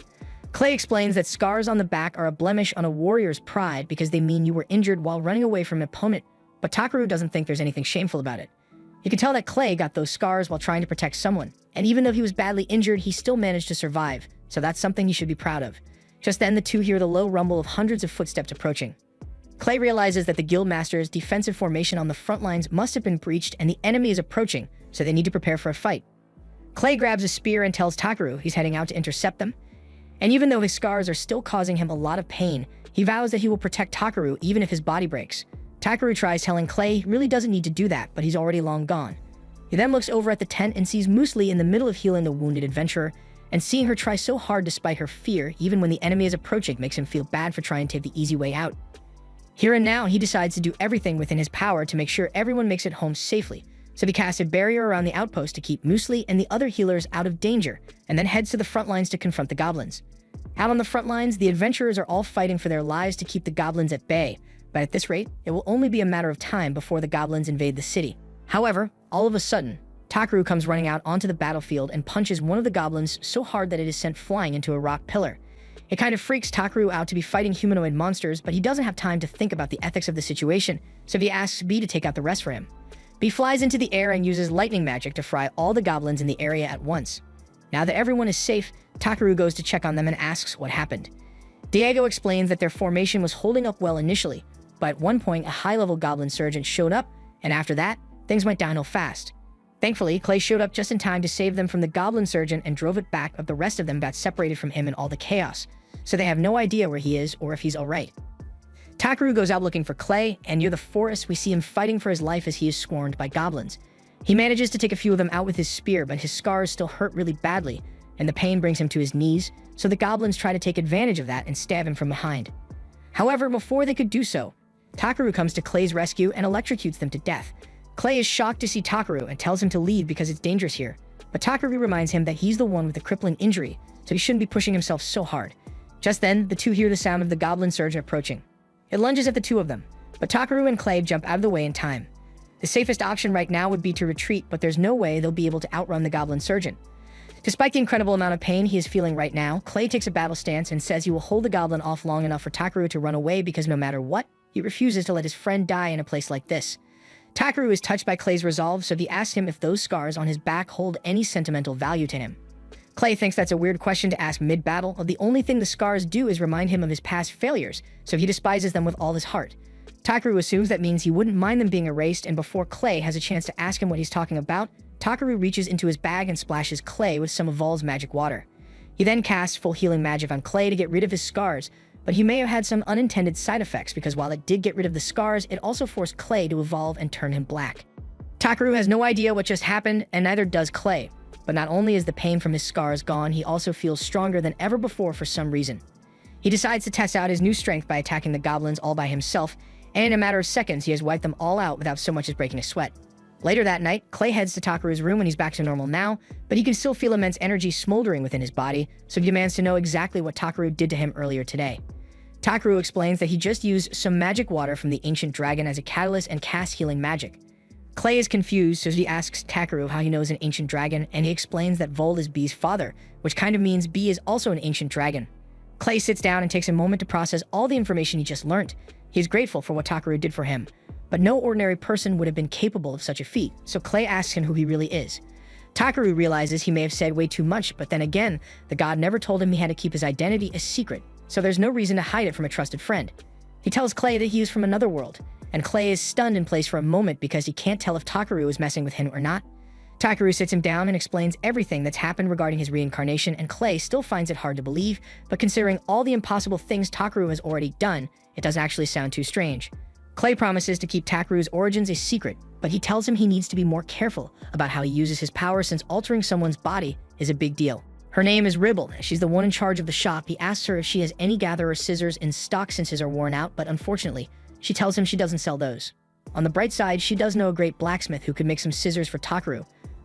Clay explains that scars on the back are a blemish on a warrior's pride because they mean you were injured while running away from an opponent, but Takaru doesn't think there's anything shameful about it. You can tell that Clay got those scars while trying to protect someone, and even though he was badly injured, he still managed to survive, so that's something you should be proud of. Just then, the two hear the low rumble of hundreds of footsteps approaching. Clay realizes that the guildmaster's defensive formation on the front lines must have been breached and the enemy is approaching, so they need to prepare for a fight. Clay grabs a spear and tells Takaru he's heading out to intercept them, and even though his scars are still causing him a lot of pain, he vows that he will protect Takaru even if his body breaks. Takaru tries telling Clay he really doesn't need to do that, but he's already long gone. He then looks over at the tent and sees Muesli in the middle of healing the wounded adventurer, and seeing her try so hard despite her fear, even when the enemy is approaching, makes him feel bad for trying to take the easy way out. Here and now, he decides to do everything within his power to make sure everyone makes it home safely, so he casts a barrier around the outpost to keep Muesli and the other healers out of danger, and then heads to the front lines to confront the goblins. Out on the front lines, the adventurers are all fighting for their lives to keep the goblins at bay, but at this rate, it will only be a matter of time before the goblins invade the city. However, all of a sudden, Takaru comes running out onto the battlefield and punches one of the goblins so hard that it is sent flying into a rock pillar. It kind of freaks Takaru out to be fighting humanoid monsters, but he doesn't have time to think about the ethics of the situation, so he asks B to take out the rest for him. B flies into the air and uses lightning magic to fry all the goblins in the area at once. Now that everyone is safe, Takaru goes to check on them and asks what happened. Diego explains that their formation was holding up well initially, but at one point a high-level goblin sergeant showed up, and after that, things went downhill fast. Thankfully, Clay showed up just in time to save them from the goblin sergeant and drove it back, but the rest of them got separated from him in all the chaos, so they have no idea where he is or if he's alright. Takaru goes out looking for Clay, and near the forest we see him fighting for his life as he is swarmed by goblins. He manages to take a few of them out with his spear, but his scars still hurt really badly, and the pain brings him to his knees, so the goblins try to take advantage of that and stab him from behind. However, before they could do so, Takaru comes to Clay's rescue and electrocutes them to death. Clay is shocked to see Takaru and tells him to leave because it's dangerous here, but Takaru reminds him that he's the one with the crippling injury, so he shouldn't be pushing himself so hard. Just then, the two hear the sound of the goblin surge approaching. It lunges at the two of them, but Takaru and Clay jump out of the way in time. The safest option right now would be to retreat, but there's no way they'll be able to outrun the goblin surgeon. Despite the incredible amount of pain he is feeling right now, Clay takes a battle stance and says he will hold the goblin off long enough for Takaru to run away because no matter what, he refuses to let his friend die in a place like this. Takaru is touched by Clay's resolve, so he asks him if those scars on his back hold any sentimental value to him. Clay thinks that's a weird question to ask mid-battle. The only thing the scars do is remind him of his past failures, so he despises them with all his heart. Takaru assumes that means he wouldn't mind them being erased, and before Clay has a chance to ask him what he's talking about, Takaru reaches into his bag and splashes Clay with some of Vol's magic water. He then casts full healing magic on Clay to get rid of his scars, but he may have had some unintended side effects because while it did get rid of the scars, it also forced Clay to evolve and turn him black. Takaru has no idea what just happened, and neither does Clay. But not only is the pain from his scars gone, he also feels stronger than ever before for some reason. He decides to test out his new strength by attacking the goblins all by himself, and in a matter of seconds, he has wiped them all out without so much as breaking a sweat. Later that night, Clay heads to Takaru's room and he's back to normal now, but he can still feel immense energy smoldering within his body, so he demands to know exactly what Takaru did to him earlier today. Takaru explains that he just used some magic water from the ancient dragon as a catalyst and cast healing magic. Clay is confused, so he asks Takaru how he knows an ancient dragon, and he explains that Vol is B's father, which kind of means B is also an ancient dragon. Clay sits down and takes a moment to process all the information he just learned. He is grateful for what Takaru did for him, but no ordinary person would have been capable of such a feat, so Clay asks him who he really is. Takaru realizes he may have said way too much, but then again, the god never told him he had to keep his identity a secret, so there's no reason to hide it from a trusted friend. He tells Clay that he is from another world, and Clay is stunned in place for a moment because he can't tell if Takaru is messing with him or not. Takaru sits him down and explains everything that's happened regarding his reincarnation, and Clay still finds it hard to believe, but considering all the impossible things Takaru has already done, it doesn't actually sound too strange. Clay promises to keep Takaru's origins a secret, but he tells him he needs to be more careful about how he uses his power since altering someone's body is a big deal. Her name is Ribble, and she's the one in charge of the shop. He asks her if she has any gatherer scissors in stock since his are worn out, but unfortunately, she tells him she doesn't sell those. On the bright side, she does know a great blacksmith who could make some scissors for Takaru,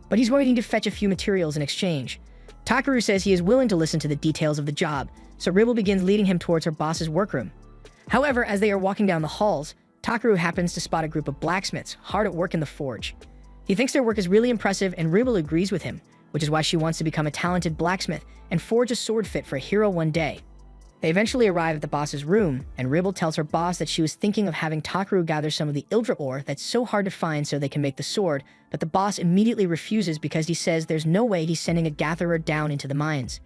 but he's waiting to fetch a few materials in exchange. Takaru says he is willing to listen to the details of the job, so Ribble begins leading him towards her boss's workroom. However, as they are walking down the halls, Takaru happens to spot a group of blacksmiths hard at work in the forge. He thinks their work is really impressive, and Ribble agrees with him, which is why she wants to become a talented blacksmith and forge a sword fit for a hero one day. They eventually arrive at the boss's room, and Ribble tells her boss that she was thinking of having Takaru gather some of the Ildra ore that's so hard to find so they can make the sword, but the boss immediately refuses because he says there's no way he's sending a gatherer down into the mines.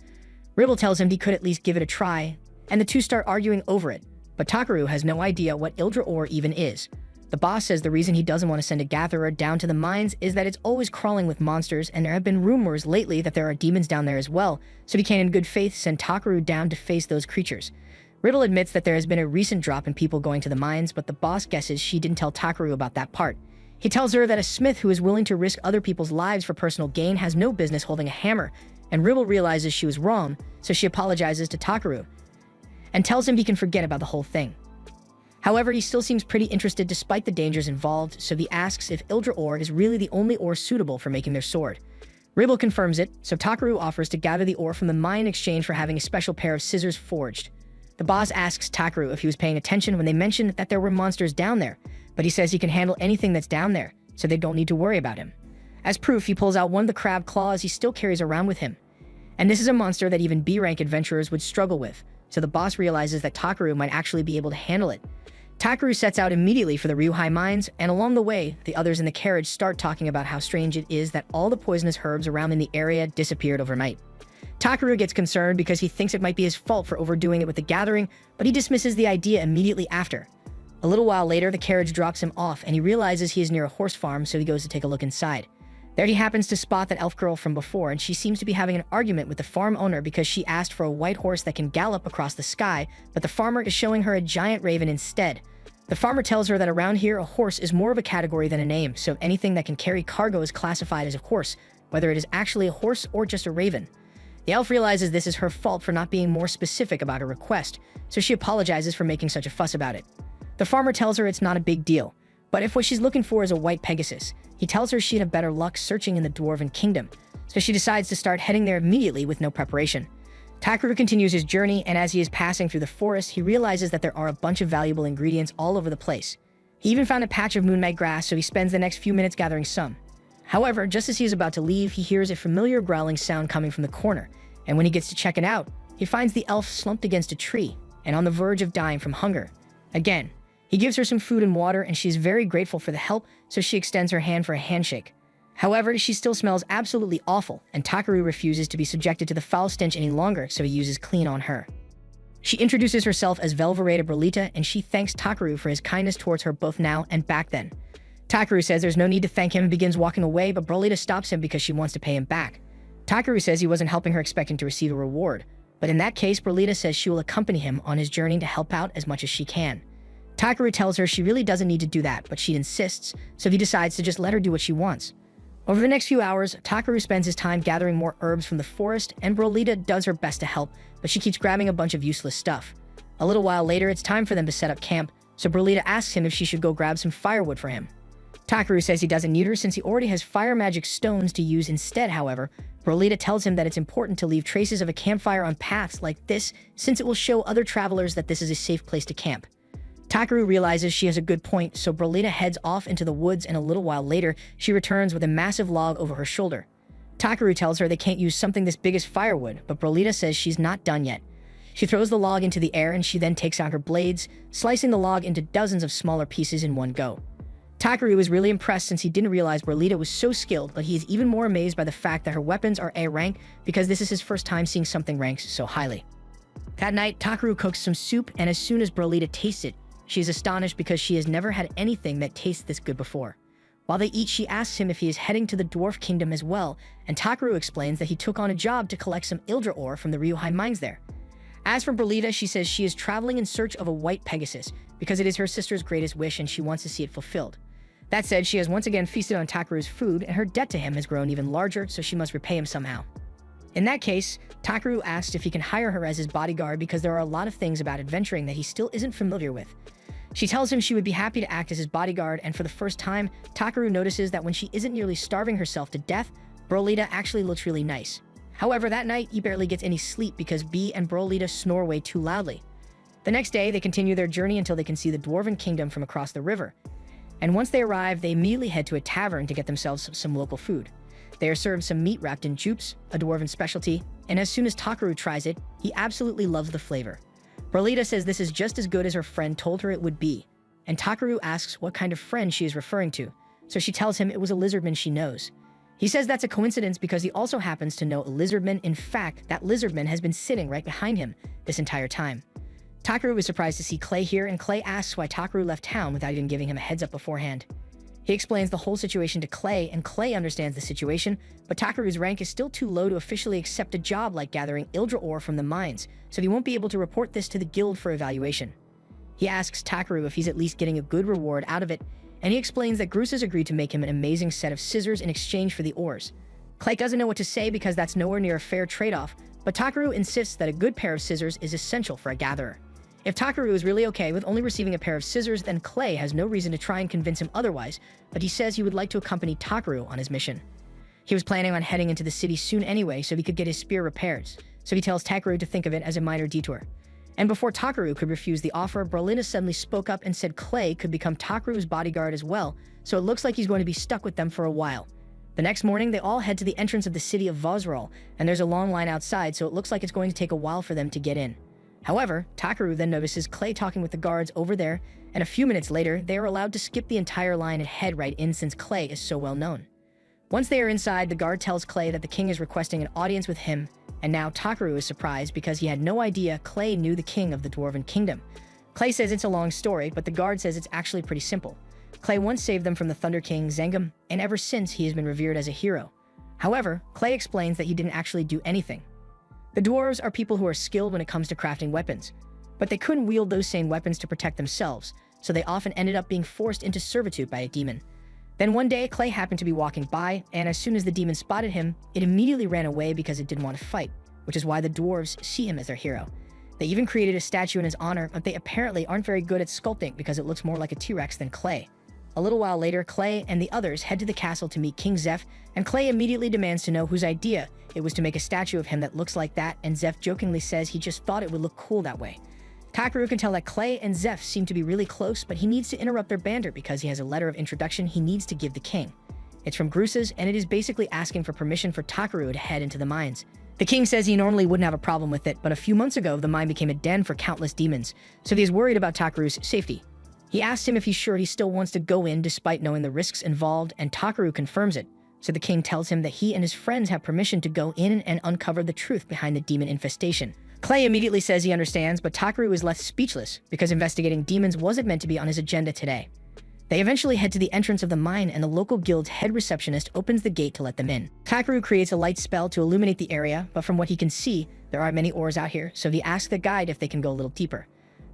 Ribble tells him he could at least give it a try, and the two start arguing over it, but Takaru has no idea what Ildra ore even is. The boss says the reason he doesn't want to send a gatherer down to the mines is that it's always crawling with monsters, and there have been rumors lately that there are demons down there as well, so he can in good faith send Takaru down to face those creatures. Ribble admits that there has been a recent drop in people going to the mines, but the boss guesses she didn't tell Takaru about that part. He tells her that a smith who is willing to risk other people's lives for personal gain has no business holding a hammer, and Ribble realizes she was wrong, so she apologizes to Takaru, and tells him he can forget about the whole thing. However, he still seems pretty interested despite the dangers involved, so he asks if Ildra ore is really the only ore suitable for making their sword. Ribble confirms it, so Takaru offers to gather the ore from the mine in exchange for having a special pair of scissors forged. The boss asks Takaru if he was paying attention when they mentioned that there were monsters down there, but he says he can handle anything that's down there, so they don't need to worry about him. As proof, he pulls out one of the crab claws he still carries around with him. And this is a monster that even B-rank adventurers would struggle with, so the boss realizes that Takaru might actually be able to handle it. Takaru sets out immediately for the Ryuhai mines, and along the way, the others in the carriage start talking about how strange it is that all the poisonous herbs around in the area disappeared overnight. Takaru gets concerned because he thinks it might be his fault for overdoing it with the gathering, but he dismisses the idea immediately after. A little while later, the carriage drops him off, and he realizes he is near a horse farm, so he goes to take a look inside. There he happens to spot that elf girl from before, and she seems to be having an argument with the farm owner because she asked for a white horse that can gallop across the sky, but the farmer is showing her a giant raven instead. The farmer tells her that around here, a horse is more of a category than a name, so anything that can carry cargo is classified as a horse, whether it is actually a horse or just a raven. The elf realizes this is her fault for not being more specific about her request, so she apologizes for making such a fuss about it. The farmer tells her it's not a big deal, but if what she's looking for is a white Pegasus, he tells her she'd have better luck searching in the Dwarven Kingdom, so she decides to start heading there immediately with no preparation. Takaru continues his journey, and as he is passing through the forest, he realizes that there are a bunch of valuable ingredients all over the place. He even found a patch of moonmag grass, so he spends the next few minutes gathering some. However, just as he is about to leave, he hears a familiar growling sound coming from the corner, and when he gets to check it out, he finds the elf slumped against a tree and on the verge of dying from hunger. Again, he gives her some food and water, and she's very grateful for the help, so she extends her hand for a handshake. However, she still smells absolutely awful, and Takaru refuses to be subjected to the foul stench any longer, so he uses clean on her. She introduces herself as Velvereta Brolita, and she thanks Takaru for his kindness towards her both now and back then. Takaru says there's no need to thank him and begins walking away, but Brolita stops him because she wants to pay him back. Takaru says he wasn't helping her expecting to receive a reward, but in that case, Brolita says she will accompany him on his journey to help out as much as she can. Takaru tells her she really doesn't need to do that, but she insists, so he decides to just let her do what she wants. Over the next few hours, Takaru spends his time gathering more herbs from the forest, and Brolita does her best to help, but she keeps grabbing a bunch of useless stuff. A little while later, it's time for them to set up camp, so Brolita asks him if she should go grab some firewood for him. Takaru says he doesn't need her since he already has fire magic stones to use instead. However, Brolita tells him that it's important to leave traces of a campfire on paths like this since it will show other travelers that this is a safe place to camp. Takaru realizes she has a good point, so Brolita heads off into the woods, and a little while later, she returns with a massive log over her shoulder. Takaru tells her they can't use something this big as firewood, but Brolita says she's not done yet. She throws the log into the air, and she then takes out her blades, slicing the log into dozens of smaller pieces in one go. Takaru was really impressed since he didn't realize Brolita was so skilled, but he is even more amazed by the fact that her weapons are A rank because this is his first time seeing something ranked so highly. That night, Takaru cooks some soup, and as soon as Brolita tastes it, she is astonished because she has never had anything that tastes this good before. While they eat, she asks him if he is heading to the Dwarf Kingdom as well, and Takaru explains that he took on a job to collect some Ildra ore from the Ryuhai mines there. As for Brolita, she says she is traveling in search of a white Pegasus because it is her sister's greatest wish and she wants to see it fulfilled. That said, she has once again feasted on Takaru's food, and her debt to him has grown even larger, so she must repay him somehow. In that case, Takaru asks if he can hire her as his bodyguard because there are a lot of things about adventuring that he still isn't familiar with. She tells him she would be happy to act as his bodyguard, and for the first time, Takaru notices that when she isn't nearly starving herself to death, Brolita actually looks really nice. However, that night, he barely gets any sleep because Bee and Brolita snore way too loudly. The next day, they continue their journey until they can see the Dwarven Kingdom from across the river. And once they arrive, they immediately head to a tavern to get themselves some local food. They are served some meat wrapped in jupes, a Dwarven specialty, and as soon as Takaru tries it, he absolutely loves the flavor. Brolita says this is just as good as her friend told her it would be, and Takaru asks what kind of friend she is referring to, so she tells him it was a lizardman she knows. He says that's a coincidence because he also happens to know a lizardman. In fact, that lizardman has been sitting right behind him this entire time. Takaru is surprised to see Clay here, and Clay asks why Takaru left town without even giving him a heads up beforehand. He explains the whole situation to Clay, and Clay understands the situation, but Takaru's rank is still too low to officially accept a job like gathering Ildra ore from the mines, so he won't be able to report this to the guild for evaluation. He asks Takaru if he's at least getting a good reward out of it, and he explains that Groose has agreed to make him an amazing set of scissors in exchange for the ores. Clay doesn't know what to say because that's nowhere near a fair trade-off, but Takaru insists that a good pair of scissors is essential for a gatherer. If Takaru is really okay with only receiving a pair of scissors, then Clay has no reason to try and convince him otherwise, but he says he would like to accompany Takaru on his mission. He was planning on heading into the city soon anyway, so he could get his spear repaired, so he tells Takaru to think of it as a minor detour. And before Takaru could refuse the offer, Brolita suddenly spoke up and said Clay could become Takaru's bodyguard as well, so it looks like he's going to be stuck with them for a while. The next morning, they all head to the entrance of the city of Vosrol, and there's a long line outside, so it looks like it's going to take a while for them to get in. However, Takaru then notices Clay talking with the guards over there, and a few minutes later, they are allowed to skip the entire line and head right in since Clay is so well known. Once they are inside, the guard tells Clay that the king is requesting an audience with him, and now Takaru is surprised because he had no idea Clay knew the king of the Dwarven Kingdom. Clay says it's a long story, but the guard says it's actually pretty simple. Clay once saved them from the Thunder King Zengam, and ever since he has been revered as a hero. However, Clay explains that he didn't actually do anything. The dwarves are people who are skilled when it comes to crafting weapons, but they couldn't wield those same weapons to protect themselves, so they often ended up being forced into servitude by a demon. Then one day, Clay happened to be walking by, and as soon as the demon spotted him, it immediately ran away because it didn't want to fight. which is why the dwarves see him as their hero. They even created a statue in his honor, but they apparently aren't very good at sculpting because it looks more like a T-Rex than clay. A little while later, Clay and the others head to the castle to meet King Zeph, and Clay immediately demands to know whose idea it was to make a statue of him that looks like that, and Zeph jokingly says he just thought it would look cool that way. Takaru can tell that Clay and Zeph seem to be really close, but he needs to interrupt their banter because he has a letter of introduction he needs to give the king. It's from Grusas, and it is basically asking for permission for Takaru to head into the mines. The king says he normally wouldn't have a problem with it, but a few months ago, the mine became a den for countless demons, so he is worried about Takaru's safety. He asks him if he's sure he still wants to go in despite knowing the risks involved, and Takaru confirms it. So the king tells him that he and his friends have permission to go in and uncover the truth behind the demon infestation. Clay immediately says he understands, but Takaru is left speechless because investigating demons wasn't meant to be on his agenda today. They eventually head to the entrance of the mine, and the local guild's head receptionist opens the gate to let them in. Takaru creates a light spell to illuminate the area, but from what he can see, there aren't many ores out here, so he asks the guide if they can go a little deeper.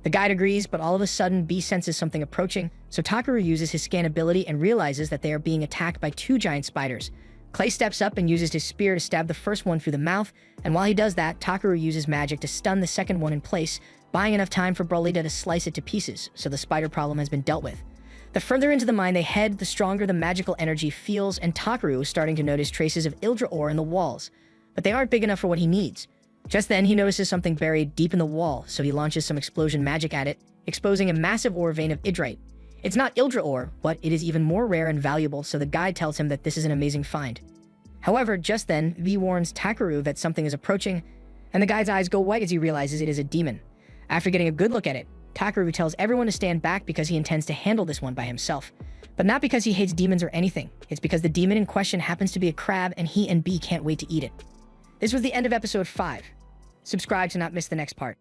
The guide agrees, but all of a sudden, B senses something approaching, so Takaru uses his scan ability and realizes that they are being attacked by two giant spiders. Clay steps up and uses his spear to stab the first one through the mouth, and while he does that, Takaru uses magic to stun the second one in place, buying enough time for Brolita to slice it to pieces, so the spider problem has been dealt with. The further into the mine they head, the stronger the magical energy feels, and Takaru is starting to notice traces of Ildra ore in the walls, but they aren't big enough for what he needs. Just then, he notices something buried deep in the wall, so he launches some explosion magic at it, exposing a massive ore vein of Idrite. It's not Ildra ore, but it is even more rare and valuable, so the guide tells him that this is an amazing find. However, just then, V warns Takaru that something is approaching, and the guide's eyes go white as he realizes it is a demon. After getting a good look at it, Takaru tells everyone to stand back because he intends to handle this one by himself. But not because he hates demons or anything, it's because the demon in question happens to be a crab and he and B can't wait to eat it. This was the end of episode 5. Subscribe to not miss the next part.